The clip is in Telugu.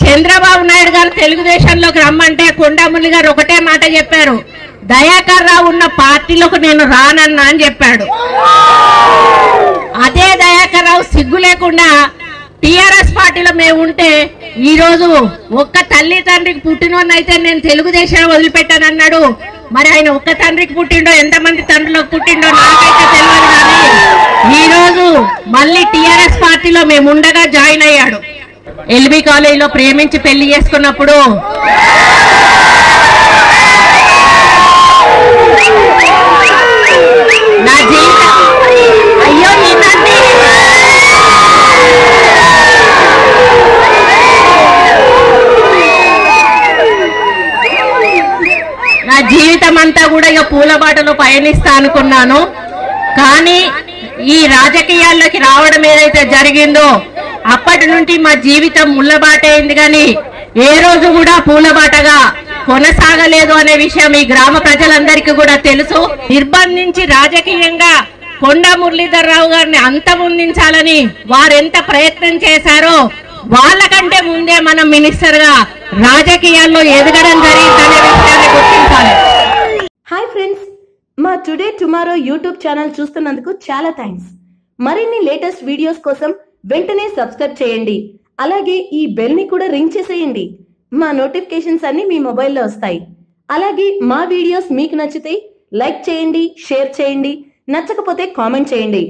చంద్రబాబు నాయుడు గారు తెలుగుదేశంలోకి రమ్మంటే కొండమురళి గారు ఒకటే మాట చెప్పారు, దయాకర్ రావు ఉన్న పార్టీలోకి నేను రానన్నా అని చెప్పాడు. అదే దయాకర్ రావు సిగ్గు లేకుండా టిఆర్ఎస్ పార్టీలో మేము ఉంటే ఈ రోజు ఒక్క తల్లి తండ్రికి పుట్టినోన్నైతే నేను తెలుగుదేశాన్ని వదిలిపెట్టానన్నాడు. మరి ఆయన ఒక్క తండ్రికి పుట్టిండో ఎంతమంది తండ్రులకు పుట్టిండో నాకైతే తెలియదు. కానీ ఈ రోజు మళ్ళీ టిఆర్ఎస్ పార్టీలో మేము ఉండగా జాయిన్ అయ్యాడు. ఎల్బీ కాలేజీలో ప్రేమించి పెళ్లి చేసుకున్నప్పుడు నా జీవితం అయ్యో నా జీవితం అంతా కూడా ఇక పూల బాటలో పయనిస్తా అనుకున్నాను. కానీ ఈ రాజకీయాల్లోకి రావడం ఏదైతే జరిగిందో అప్పటి నుండి మా జీవితం ముళ్ళబాటైంది. కానీ ఏ రోజు కూడా పూలబాటగా కొనసాగలేదు అనే విషయం ఈ గ్రామ ప్రజలందరికీ కూడా తెలుసు. నిర్బంధించి రాజకీయంగా కొండ మురళీధర్రావు గారిని అంతమొందించాలని వారెంత ప్రయత్నం చేశారో వాళ్ళకంటే ముందే మనం మినిస్టర్ గా రాజకీయాల్లో ఎదగడం జరిగిందనే విషయాన్ని గుర్తించాలి. హాయ్ ఫ్రెండ్స్, మా టుడే టుమారో యూట్యూబ్ ఛానల్ చూస్తున్నందుకు చాలా థ్యాంక్స్. మరిన్ని లేటెస్ట్ వీడియోస్ కోసం వెంటనే సబ్స్క్రైబ్ చేయండి. అలాగే ఈ బెల్ ని కూడా రింగ్ చేసేయండి. మా నోటిఫికేషన్స్ అన్ని మీ మొబైల్లో వస్తాయి. అలాగే మా వీడియోస్ మీకు నచ్చితే లైక్ చేయండి, షేర్ చేయండి, నచ్చకపోతే కామెంట్ చేయండి.